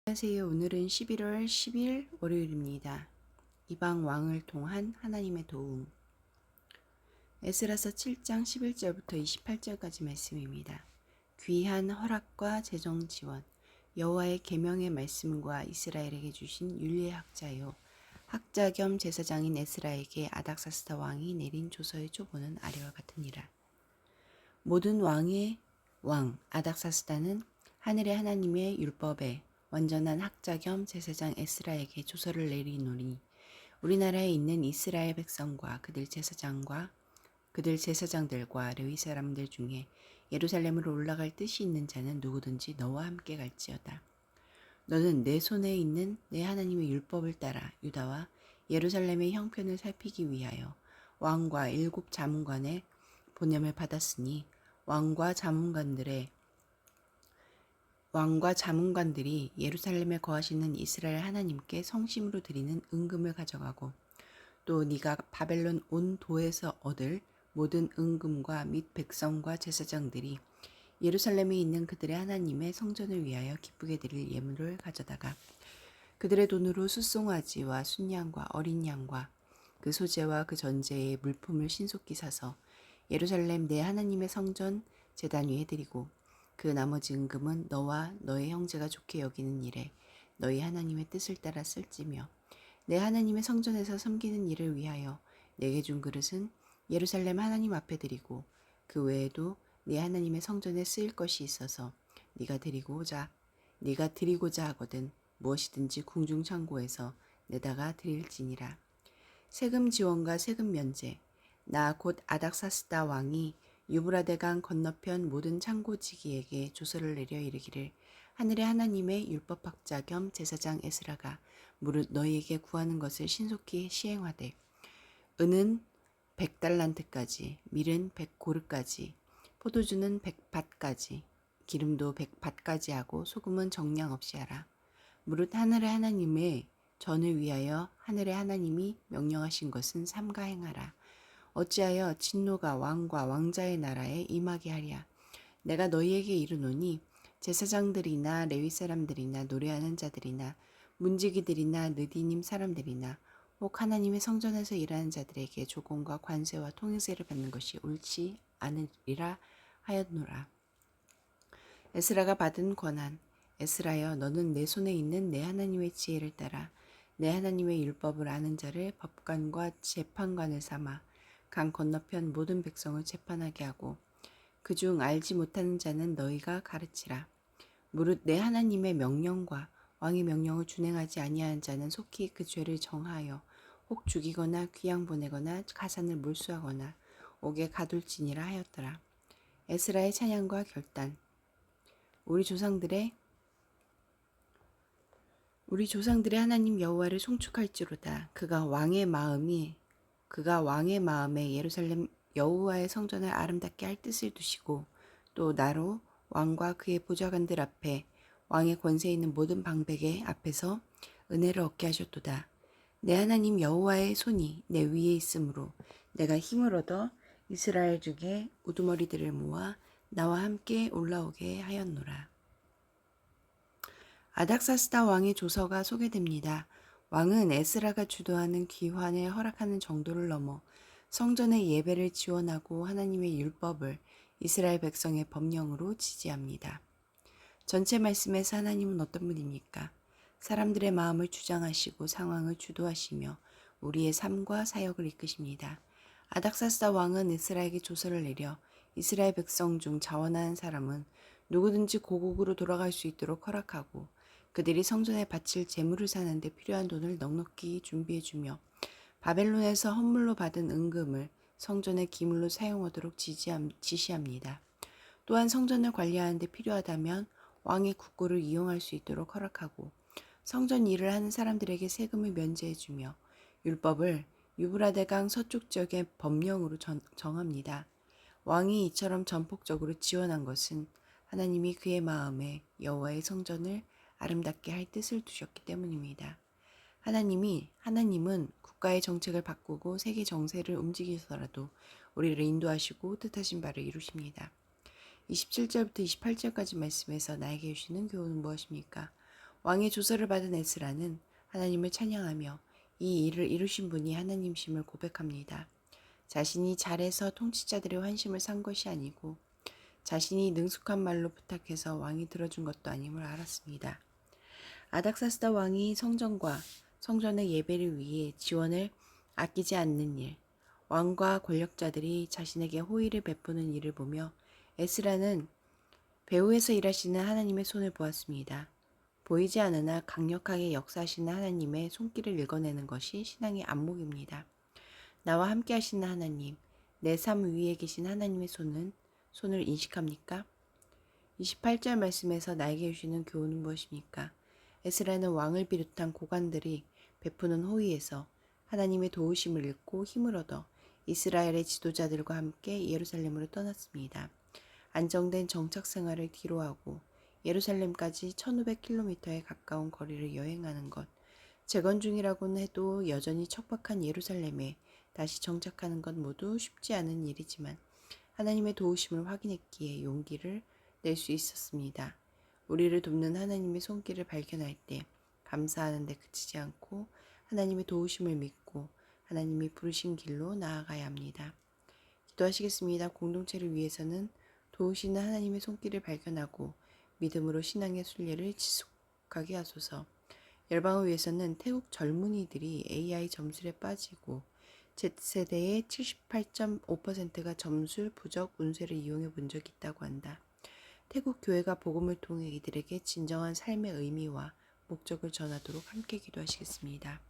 안녕하세요. 오늘은 11월 10일 월요일입니다. 이방 왕을 통한 하나님의 도움. 에스라서 7장 11절부터 28절까지 말씀입니다. 귀한 허락과 재정 지원, 여호와의 계명의 말씀과 이스라엘에게 주신 윤리의 학자요. 학자 겸 제사장인 에스라에게 아닥사스다 왕이 내린 조서의 초본은 아래와 같으니라. 모든 왕의 왕 아닥사스다는 하늘의 하나님의 율법에 완전한 학자 겸 제사장 에스라에게 조서를 내리노니 우리나라에 있는 이스라엘 백성과 그들 제사장들과 레위 사람들 중에 예루살렘으로 올라갈 뜻이 있는 자는 누구든지 너와 함께 갈지어다. 너는 내 손에 있는 내 하나님의 율법을 따라 유다와 예루살렘의 형편을 살피기 위하여 왕과 7 자문관의 보냄을 받았으니 왕과 자문관들이 예루살렘에 거하시는 이스라엘 하나님께 성심으로 드리는 은금을 가져가고 또 네가 바벨론 온 도에서 얻을 모든 은금과 및 백성과 제사장들이 예루살렘에 있는 그들의 하나님의 성전을 위하여 기쁘게 드릴 예물을 가져다가 그들의 돈으로 숫송아지와 순양과 어린 양과 그 소재와 그 전제의 물품을 신속히 사서 예루살렘 내 하나님의 성전 제단 위에 드리고 그 나머지 은금은 너와 너의 형제가 좋게 여기는 일에 너희 하나님의 뜻을 따라 쓸지며 내 하나님의 성전에서 섬기는 일을 위하여 내게 준 그릇은 예루살렘 하나님 앞에 드리고 그 외에도 네 하나님의 성전에 쓰일 것이 있어서 네가 드리고자 하거든 무엇이든지 궁중 창고에서 내다가 드릴지니라. 세금 지원과 세금 면제. 나 곧 아닥사스다 왕이 유브라데강 건너편 모든 창고지기에게 조서를 내려 이르기를 하늘의 하나님의 율법학자 겸 제사장 에스라가 무릇 너희에게 구하는 것을 신속히 시행하되 은은 100달란트까지, 밀은 100고르까지, 포도주는 100밭까지, 기름도 100밭까지 하고 소금은 정량 없이 하라. 무릇 하늘의 하나님의 전을 위하여 하늘의 하나님이 명령하신 것은 삼가 행하라. 어찌하여 진노가 왕과 왕자의 나라에 임하게 하랴. 내가 너희에게 이르노니 제사장들이나 레위 사람들이나 노래하는 자들이나 문지기들이나 느디님 사람들이나 혹 하나님의 성전에서 일하는 자들에게 조공과 관세와 통행세를 받는 것이 옳지 않으리라 하였노라. 에스라가 받은 권한. 에스라여, 너는 내 손에 있는 내 하나님의 지혜를 따라 내 하나님의 율법을 아는 자를 법관과 재판관을 삼아 강 건너편 모든 백성을 재판하게 하고 그중 알지 못하는 자는 너희가 가르치라. 무릇 내 하나님의 명령과 왕의 명령을 준행하지 아니하는 자는 속히 그 죄를 정하여 혹 죽이거나 귀양 보내거나 가산을 몰수하거나 옥에 가둘지니라 하였더라. 에스라의 찬양과 결단. 우리 조상들의 하나님 여호와를 송축할지로다. 그가 왕의 마음에 예루살렘 여호와의 성전을 아름답게 할 뜻을 두시고 또 나로 왕과 그의 보좌관들 앞에 왕의 권세 있는 모든 방백의 앞에서 은혜를 얻게 하셨도다. 내 하나님 여호와의 손이 내 위에 있으므로 내가 힘을 얻어 이스라엘 중에 우두머리들을 모아 나와 함께 올라오게 하였노라. 아닥사스다 왕의 조서가 소개됩니다. 왕은 에스라가 주도하는 귀환을 허락하는 정도를 넘어 성전의 예배를 지원하고 하나님의 율법을 이스라엘 백성의 법령으로 지지합니다. 전체 말씀에서 하나님은 어떤 분입니까? 사람들의 마음을 주장하시고 상황을 주도하시며 우리의 삶과 사역을 이끄십니다. 아닥사스다 왕은 에스라에게 조서를 내려 이스라엘 백성 중 자원하는 사람은 누구든지 고국으로 돌아갈 수 있도록 허락하고 그들이 성전에 바칠 제물을 사는데 필요한 돈을 넉넉히 준비해주며 바벨론에서 헌물로 받은 은금을 성전의 기물로 사용하도록 지시합니다. 또한 성전을 관리하는 데 필요하다면 왕의 국고를 이용할 수 있도록 허락하고 성전 일을 하는 사람들에게 세금을 면제해주며 율법을 유브라데강 서쪽 지역의 법령으로 정합니다. 왕이 이처럼 전폭적으로 지원한 것은 하나님이 그의 마음에 여호와의 성전을 아름답게 할 뜻을 두셨기 때문입니다. 하나님은 국가의 정책을 바꾸고 세계 정세를 움직이서라도 우리를 인도하시고 뜻하신 바를 이루십니다. 27절부터 28절까지 말씀에서 나에게 주시는 교훈은 무엇입니까? 왕의 조서를 받은 에스라는 하나님을 찬양하며 이 일을 이루신 분이 하나님심을 고백합니다. 자신이 잘해서 통치자들의 환심을 산 것이 아니고 자신이 능숙한 말로 부탁해서 왕이 들어준 것도 아님을 알았습니다. 아닥사스다 왕이 성전과 성전의 예배를 위해 지원을 아끼지 않는 일, 왕과 권력자들이 자신에게 호의를 베푸는 일을 보며 에스라는 배후에서 일하시는 하나님의 손을 보았습니다. 보이지 않으나 강력하게 역사하시는 하나님의 손길을 읽어내는 것이 신앙의 안목입니다. 나와 함께 하시는 하나님, 내 삶 위에 계신 하나님의 손을 인식합니까? 28절 말씀에서 나에게 주시는 교훈은 무엇입니까? 에스라는 왕을 비롯한 고관들이 베푸는 호의에서 하나님의 도우심을 읽고 힘을 얻어 이스라엘의 지도자들과 함께 예루살렘으로 떠났습니다. 안정된 정착 생활을 뒤로하고 예루살렘까지 1500km에 가까운 거리를 여행하는 것, 재건 중이라고는 해도 여전히 척박한 예루살렘에 다시 정착하는 건 모두 쉽지 않은 일이지만 하나님의 도우심을 확인했기에 용기를 낼 수 있었습니다. 우리를 돕는 하나님의 손길을 발견할 때 감사하는 데 그치지 않고 하나님의 도우심을 믿고 하나님이 부르신 길로 나아가야 합니다. 기도하시겠습니다. 공동체를 위해서는 도우시는 하나님의 손길을 발견하고 믿음으로 신앙의 순례를 지속하게 하소서. 열방을 위해서는 태국 젊은이들이 AI 점술에 빠지고 Z세대의 78.5%가 점술 부적 운세를 이용해 본 적이 있다고 한다. 태국 교회가 복음을 통해 이들에게 진정한 삶의 의미와 목적을 전하도록 함께 기도하시겠습니다.